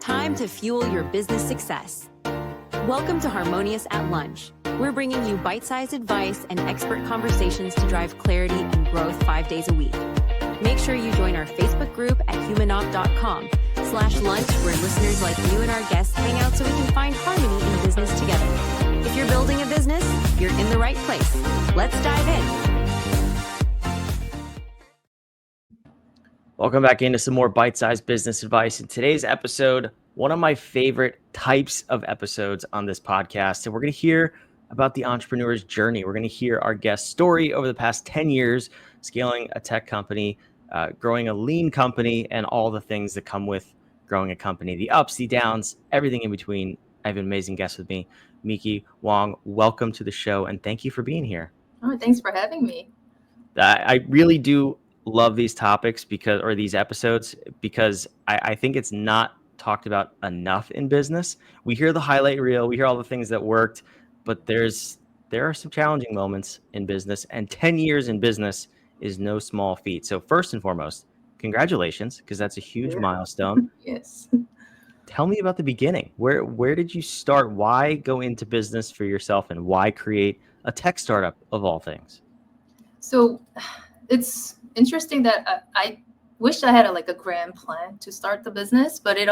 Time to fuel your business success. Welcome to Harmonious at Lunch. We're bringing you bite-sized advice and expert conversations to drive clarity and growth 5 days a week. Make sure you join our Facebook group at humanop.com/lunch, where listeners like you and our guests hang out so we can find harmony in business together. If you're building a business, you're in the right place. Let's dive in. Welcome back into some more bite-sized business advice. In today's episode, one of my favorite types of episodes on this podcast. And we're going to hear about the entrepreneur's journey. We're going to hear our guest's story over the past 10 years, scaling a tech company, growing a lean company, and all the things that come with growing a company, the ups, the downs, everything in between. I have an amazing guest with me, Meeky Hwang. Welcome to the show, and thank you for being here. Oh, thanks for having me. I really do love these topics these episodes because I think it's not talked about enough in business. We hear the highlight reel, we hear all the things that worked, but there are some challenging moments in business, and 10 years in business is no small feat. So first and foremost, congratulations, because that's a huge milestone. Yes. Tell me about the beginning. Where did you start? Why go into business for yourself, and why create a tech startup of all things? So it's interesting that I wish I had a grand plan to start the business, but it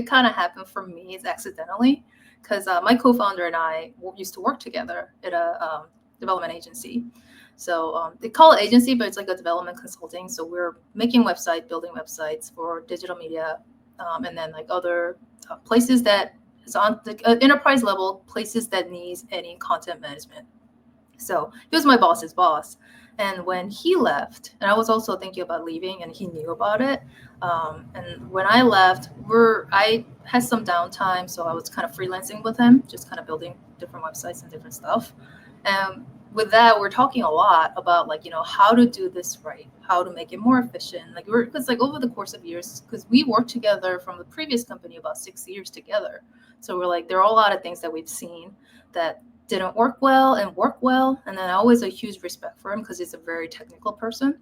kind of happened for me accidentally, because my co-founder and I used to work together at a development agency. So they call it agency, but it's like a development consulting. So we're making building websites for digital media, and then other places that is on the enterprise level, places that needs any content management. So he was my boss's boss. And when he left, and I was also thinking about leaving, and he knew about it. And when I left, I had some downtime, so I was kind of freelancing with him, just kind of building different websites and different stuff. And with that, we're talking a lot about how to do this right, how to make it more efficient. Because over the course of years, because we worked together from the previous company about 6 years together, so we're there are a lot of things that we've seen that didn't work well and work well. And then I always a huge respect for him because he's a very technical person,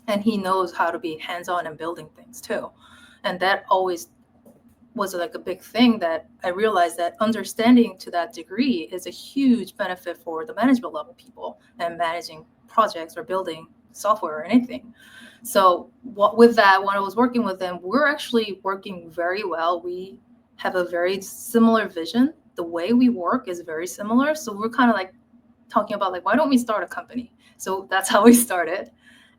and he knows how to be hands-on and building things too. And that always was a big thing that I realized that understanding to that degree is a huge benefit for the management level people and managing projects or building software or anything. So with that, when I was working with them, we're actually working very well. We have a very similar vision. The way we work is very similar. So we're kind of talking about why don't we start a company? So that's how we started.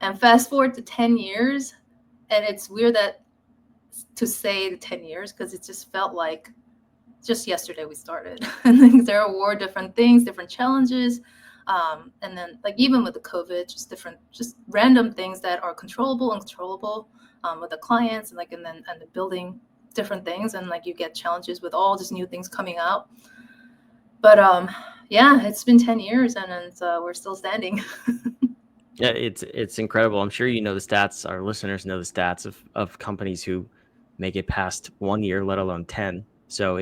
And fast forward to 10 years. And it's weird to say the 10 years, because it just felt like just yesterday we started. And there were different things, different challenges. And then even with the COVID, just random things that are controllable and uncontrollable with the clients and the building different things, and you get challenges with all these new things coming out. But it's been 10 years and we're still standing. Yeah, it's incredible. I'm sure you know the stats. Our listeners know the stats of companies who make it past 1 year, let alone 10. So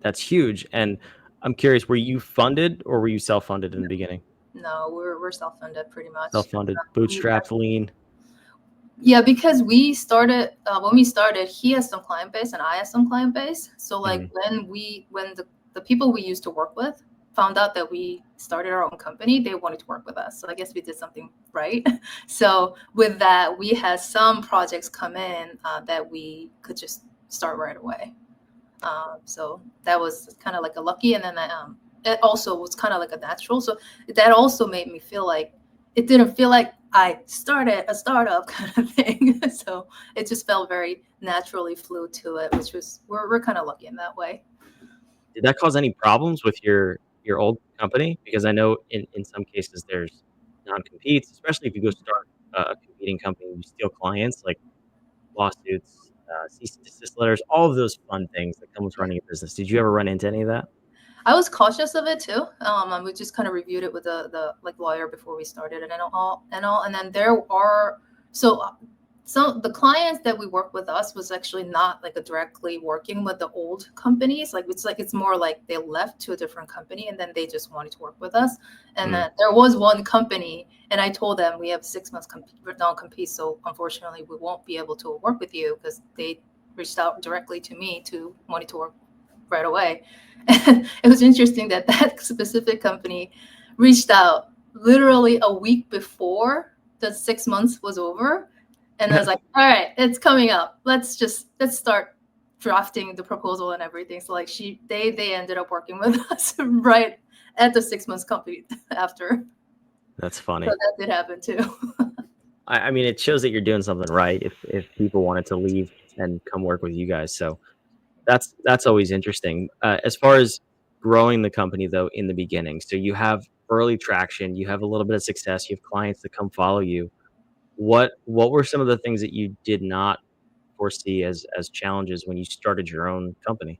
that's huge. And I'm curious, were you funded or were you self-funded in the beginning? No, we're self-funded pretty much. Self-funded, bootstrapped, lean. Yeah, because we started when we started, he has some client base and I have some client base. So when the people we used to work with found out that we started our own company, they wanted to work with us. So I guess we did something right. So with that, we had some projects come in that we could just start right away. So that was kind of a lucky, and then it also was kind of a natural. So that also made me feel it didn't feel like I started a startup kind of thing. So it just felt very naturally flew to it, which was, we're kind of lucky in that way. Did that cause any problems with your old company? Because I know in some cases there's non-competes, especially if you go start a competing company, you steal clients, like lawsuits, cease and desist letters, all of those fun things that come with running a business. Did you ever run into any of that? I was cautious of it too. We just kind of reviewed it with the lawyer before we started and all. And then there are so the clients that we work with us was actually not directly working with the old companies. It's more they left to a different company and then they just wanted to work with us. And then there was one company, and I told them we have 6 months non-compete, so unfortunately we won't be able to work with you because they reached out directly to me to wanting to work right away. And it was interesting that that specific company reached out literally a week before the 6 months was over. And I was like, all right, it's coming up. Let's start drafting the proposal and everything. So like they ended up working with us right at the 6 months complete after. That's funny. So that did happen too. I mean, it shows that you're doing something right if people wanted to leave and come work with you guys. So that's always interesting. As far as growing the company, though, in the beginning, so you have early traction, you have a little bit of success, you have clients that come follow you. What were some of the things that you did not foresee as challenges when you started your own company?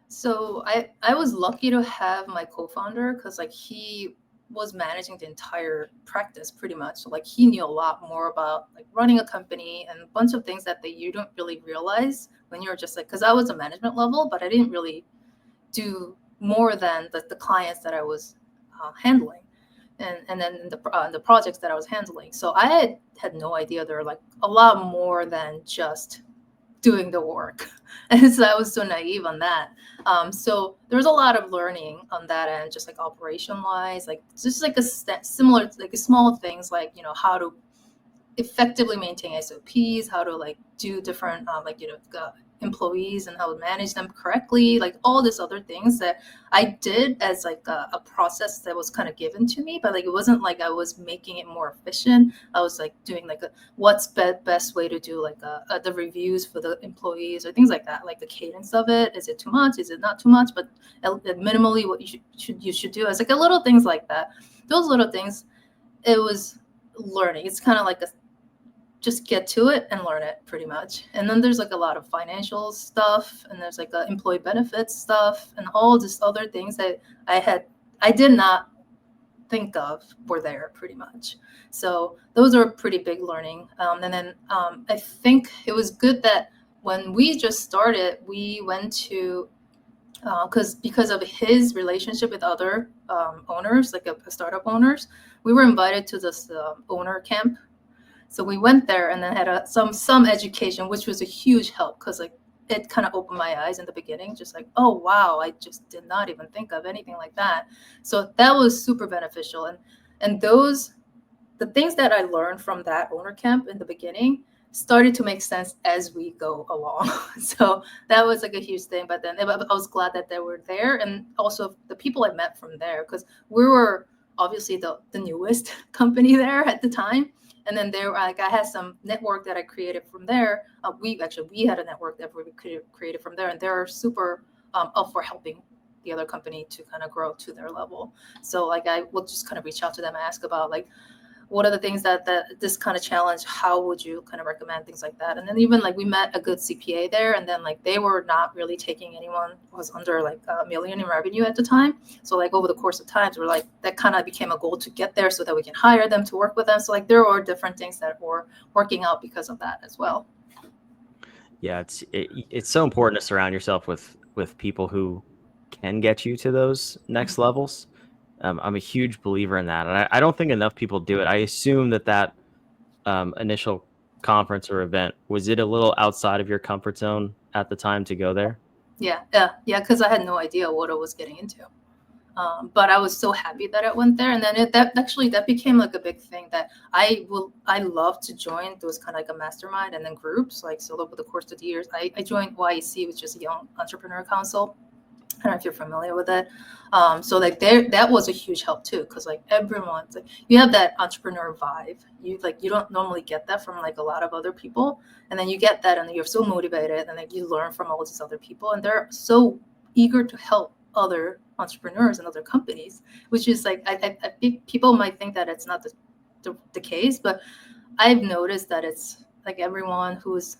So I was lucky to have my co-founder because like he was managing the entire practice pretty much. So like he knew a lot more about like running a company and a bunch of things that you don't really realize when you're just like, because I was a management level, but I didn't really do more than the clients that I was handling. And then the projects that I was handling. So I had no idea there were like a lot more than just doing the work. And so I was so naive on that. So there was a lot of learning on that end, just like operation wise, like just like similar, like small things like, you know, how to effectively maintain SOPs, how to like do different, employees and how to manage them correctly, like all these other things that I did as like a process that was kind of given to me, but like it wasn't like I was making it more efficient. I was like doing like what's best way to do like the reviews for the employees or things like that, like the cadence of it. Is it too much? Is it not too much? But minimally what you should do is like a little things like that. Those little things, it was learning. It's kind of like just get to it and learn it pretty much. And then there's like a lot of financial stuff and there's like employee benefits stuff and all this other things that I did not think of were there pretty much. So those are pretty big learning. And then I think it was good that when we just started, we went to, because of his relationship with other owners, like a startup owners, we were invited to this owner camp. So we went there and then had some education, which was a huge help because like it kind of opened my eyes in the beginning, just like, oh, wow, I just did not even think of anything like that. So that was super beneficial. And the things that I learned from that owner camp in the beginning started to make sense as we go along. So that was like a huge thing. But then I was glad that they were there. And also the people I met from there, because we were obviously the newest company there at the time. And then there, like, I had some network that I created from there. We had a network that we created from there, and they're super up for helping the other company to kind of grow to their level. So like I will just kind of reach out to them and ask about like, what are the things that this kind of challenge, how would you kind of recommend things like that? And then even like we met a good CPA there, and then like they were not really taking anyone who was under like $1 million in revenue at the time. So like over the course of times, we're like, that kind of became a goal to get there so that we can hire them to work with them. So like there are different things that were working out because of that as well. Yeah, it's so important to surround yourself with people who can get you to those next levels. I'm a huge believer in that. And I don't think enough people do it. I assume that initial conference or event, was it a little outside of your comfort zone at the time to go there? Yeah. Because I had no idea what I was getting into. But I was so happy that I went there. And then that became like a big thing that I love to join those kind of like a mastermind and then groups. Like, so over the course of the years, I joined YEC, which is a Young Entrepreneur Council. I don't know if you're familiar with it. So like that was a huge help too, because like everyone's like, you have that entrepreneur vibe. You don't normally get that from like a lot of other people, and then you get that, and you're so motivated, and like you learn from all these other people, and they're so eager to help other entrepreneurs and other companies, which is like I think people might think that it's not the case, but I've noticed that it's like everyone who's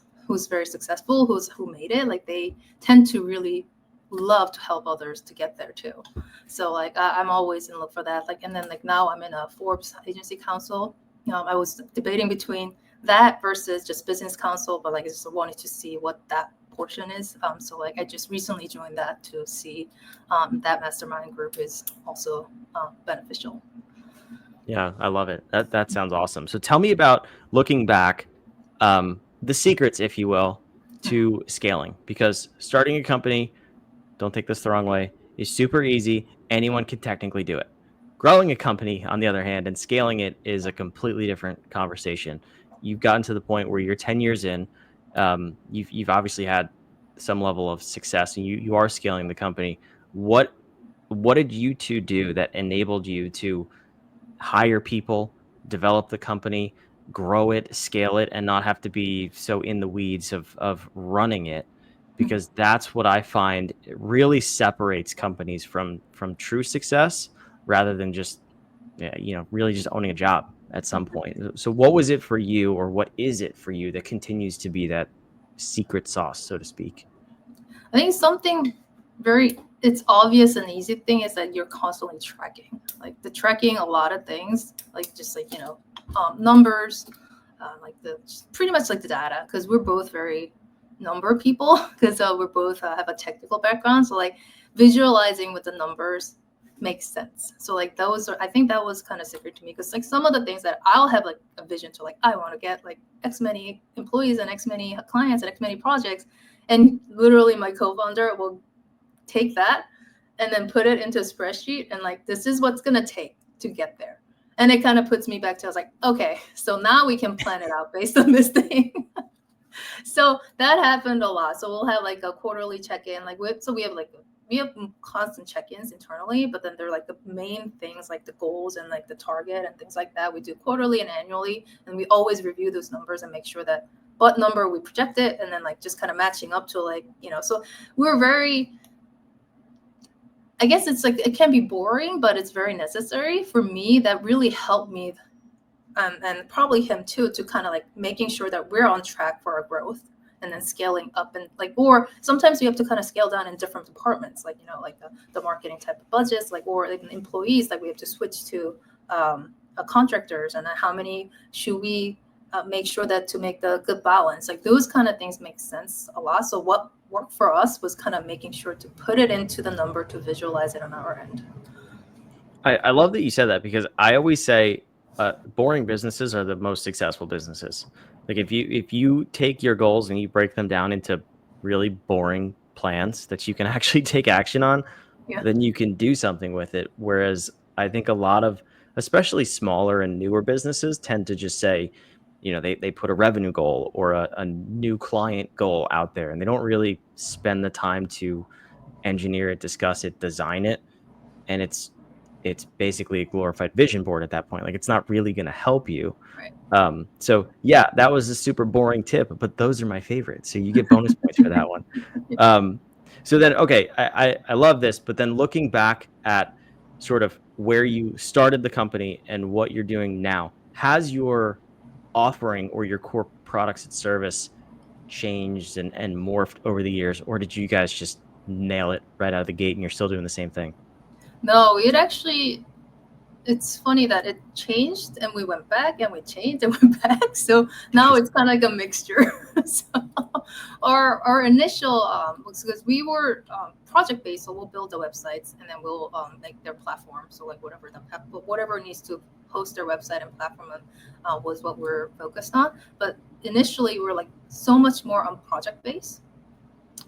very successful, who made it, like they tend to really love to help others to get there too. So like I'm always in look for that. Like, and then like now I'm in a Forbes agency council. I was debating between that versus just business council, but like I just wanted to see what that portion is. So like I just recently joined that to see that mastermind group is also beneficial. Yeah, I love it. That sounds awesome. So tell me about, looking back, the secrets, if you will, to scaling? Because starting a company, don't take this the wrong way, is super easy. Anyone can technically do it. Growing a company, on the other hand, and scaling it is a completely different conversation. You've gotten to the point where you're 10 years in. You've obviously had some level of success, and you are scaling the company. What did you two do that enabled you to hire people, develop the company, grow it, scale it, and not have to be so in the weeds of running it? Because that's what I find really separates companies from true success, rather than just really just owning a job at some point. So what was it for you, or what is it for you that continues to be that secret sauce, so to speak? I think something it's obvious and easy thing is that you're constantly tracking, like tracking a lot of things, like just like, numbers, like pretty much like the data, because we're both very number people, because we're both have a technical background. So like visualizing with the numbers makes sense. So like I think that was kind of secret to me, because like some of the things that I'll have like a vision to, like I want to get like X many employees and X many clients and X many projects, and literally my co-founder will take that and then put it into a spreadsheet and like, this is what's going to take to get there. And it kind of puts me back to, I was like, okay, so now we can plan it out based on this thing. So that happened a lot. So we'll have like a quarterly check-in, like we have constant check-ins internally, but then they're like the main things, like the goals and like the target and things like that. We do quarterly and annually, and we always review those numbers and make sure that what number we projected, and then like just kind of matching up to like, so we're very, I guess it's like, it can be boring, but it's very necessary for me. That really helped me, and probably him too, to kind of like making sure that we're on track for our growth, and then scaling up, and like, or sometimes we have to kind of scale down in different departments, like, like the marketing type of budgets, like, or like employees, like we have to switch to contractors, and then how many should we make sure that to make the good balance, like those kind of things make sense a lot. So what worked for us was kind of making sure to put it into the number to visualize it on our end. I love that you said that, because I always say boring businesses are the most successful businesses. Like if you take your goals and you break them down into really boring plans that you can actually take action on, then you can do something with it. Whereas I think a lot of, especially smaller and newer businesses, tend to just say, they put a revenue goal or a new client goal out there, and they don't really spend the time to engineer it, discuss it, design it. And it's basically a glorified vision board at that point. Like, it's not really going to help you. Right. So yeah, that was a super boring tip, but those are my favorites. So you get bonus points for that one. So then, okay, I love this, but then looking back at sort of where you started the company and what you're doing now, has your offering or your core products and service changed and morphed over the years, or did you guys just nail it right out of the gate and you're still doing the same thing? No, it's funny that it changed and we went back, and we changed and went back. So now it's kind of like a mixture. So our initial, because we were project based, so we'll build the websites and then we'll make their platform. So like whatever needs to host their website and platform was what we're focused on. But initially we're like so much more on project based.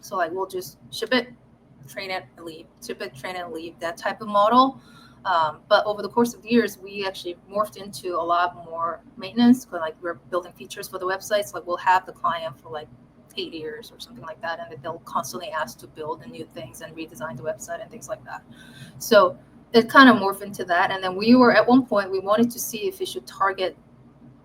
So like we'll just ship it, train it, and leave. Ship it, train it, and leave. That type of model. But over the course of years, we actually morphed into a lot more maintenance. Like we're building features for the websites. Like we'll have the client for like 8 years or something like that, and they'll constantly ask to build the new things and redesign the website and things like that. So it kind of morphed into that. And then we were at one point, we wanted to see if we should target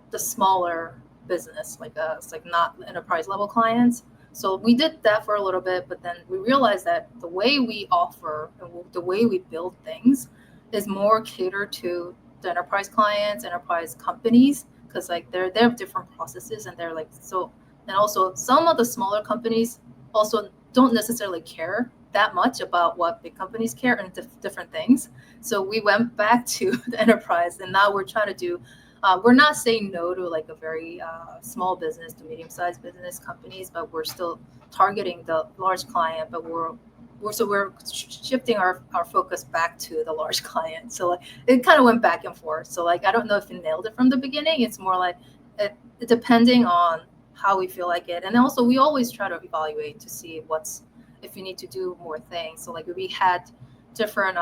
the smaller business, like it's like not enterprise level clients. So we did that for a little bit, but then we realized that the way we offer and the way we build things is more catered to the enterprise clients, enterprise companies, because like they have different processes, and they're like, so, and also some of the smaller companies also don't necessarily care that much about what big companies care and different things. So we went back to the enterprise, and now we're trying to do, we're not saying no to like a very small business to medium-sized business companies, but we're still targeting the large client, but we're shifting our focus back to the large client. So like it kind of went back and forth. So like I don't know if you nailed it from the beginning. It's more like depending on how we feel like it. And also we always try to evaluate to see if we need to do more things. So like we had different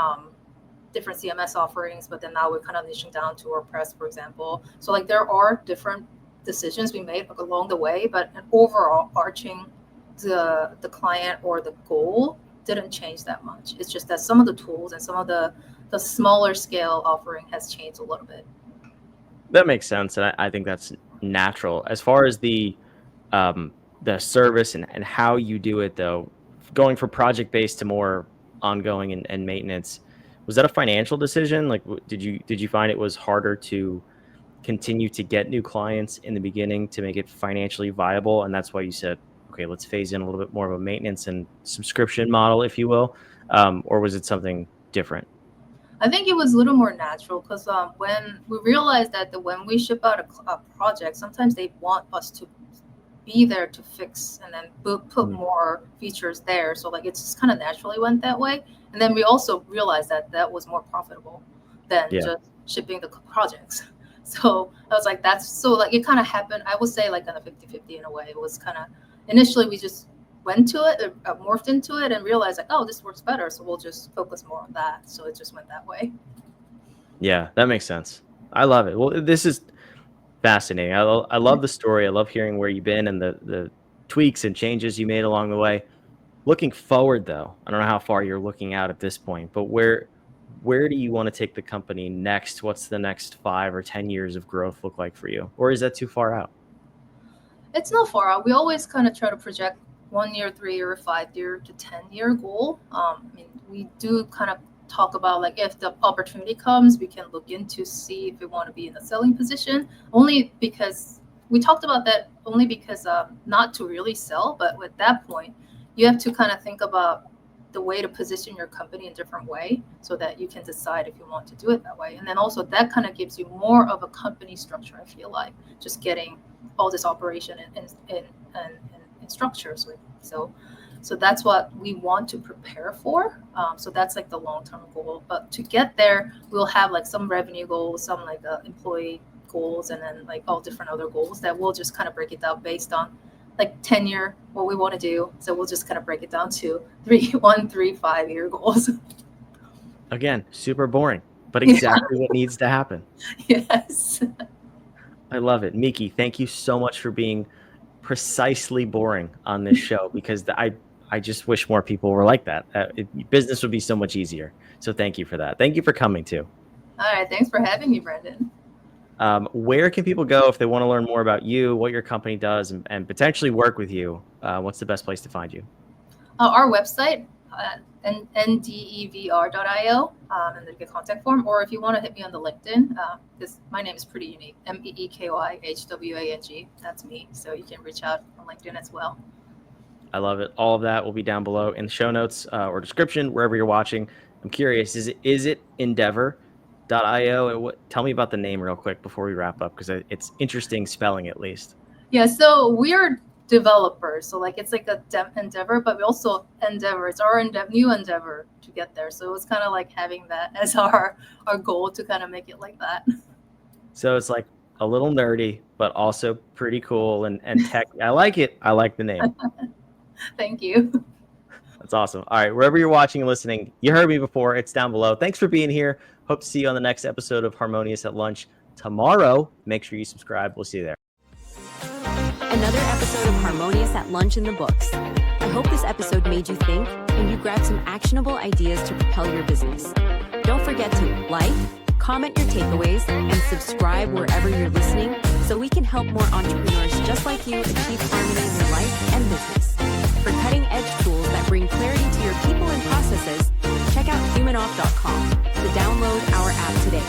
CMS offerings, but then now we're kind of niching down to WordPress, for example. So like there are different decisions we made along the way, but an overall arching the client or the goal didn't change that much. It's just that some of the tools and some of the smaller scale offering has changed a little bit. That makes sense, and I think that's natural. As far as the service and how you do it, though, going from project-based to more ongoing and maintenance, was that a financial decision? Like, did you find it was harder to continue to get new clients in the beginning to make it financially viable, and that's why you said, okay, let's phase in a little bit more of a maintenance and subscription model, if you will, or was it something different? I think it was a little more natural because when we realized that when we ship out a project, sometimes they want us to be there to fix and then put more features there. So like it just kind of naturally went that way. And then we also realized that was more profitable than just shipping the projects. So I was like, it kind of happened. I would say like kind of 50-50 in a way. It was kind of, initially we just went to it, morphed into it, and realized like, oh, this works better, so we'll just focus more on that. So it just went that way. Yeah, that makes sense. I love it. Well, this is fascinating. I love the story. I love hearing where you've been and the tweaks and changes you made along the way. Looking forward, though, I don't know how far you're looking out at this point, but where do you want to take the company next? What's the next 5 or 10 years of growth look like for you? Or is that too far out? It's not far out. We always kind of try to project 1 year, 3 year, 5 year to 10-year goal. I mean, we do kind of talk about like if the opportunity comes, we can look into see if we want to be in a selling position. Only because we talked about that only because not to really sell, but at that point, you have to kind of think about the way to position your company in a different way so that you can decide if you want to do it that way. And then also that kind of gives you more of a company structure, I feel like, just getting all this operation and structures with. So that's what we want to prepare for. So that's like the long-term goal. But to get there, we'll have like some revenue goals, some like employee goals, and then like all different other goals that we'll just kind of break it down based on like tenure, what we want to do. So we'll just kind of break it down to 1, 3, 5 year goals. Again, super boring, but exactly what needs to happen. Yes. I love it. Meeky, thank you so much for being precisely boring on this show, because I just wish more people were like that. Business would be so much easier. So thank you for that. Thank you for coming too. All right. Thanks for having me, Brendan. Where can people go if they want to learn more about you, what your company does, and potentially work with you? What's the best place to find you? Our website, ndevr.io, and there's a contact form. Or if you want to hit me on the LinkedIn, because my name is pretty unique, MEekyHwang. That's me. So you can reach out on LinkedIn as well. I love it. All of that will be down below in the show notes or description, wherever you're watching. I'm curious, is it Ndevr.io? Tell me about the name real quick before we wrap up, because it's interesting spelling at least. Yeah, so we're developers. So like it's like a endeavor, but we also endeavor. It's our new endeavor to get there. So it was kind of like having that as our goal to kind of make it like that. So it's like a little nerdy, but also pretty cool and tech. I like it. I like the name. Thank you. That's awesome. All right, wherever you're watching and listening, you heard me before. It's down below. Thanks for being here. Hope to see you on the next episode of Harmonious at Lunch tomorrow. Make sure you subscribe. We'll see you there. Another episode of Harmonious at Lunch in the books. I hope this episode made you think and you grabbed some actionable ideas to propel your business. Don't forget to like, comment your takeaways, and subscribe wherever you're listening so we can help more entrepreneurs just like you achieve harmony in your life and business. For cutting-edge tools that bring clarity to your people and processes, check out humanoff.com to download our app today.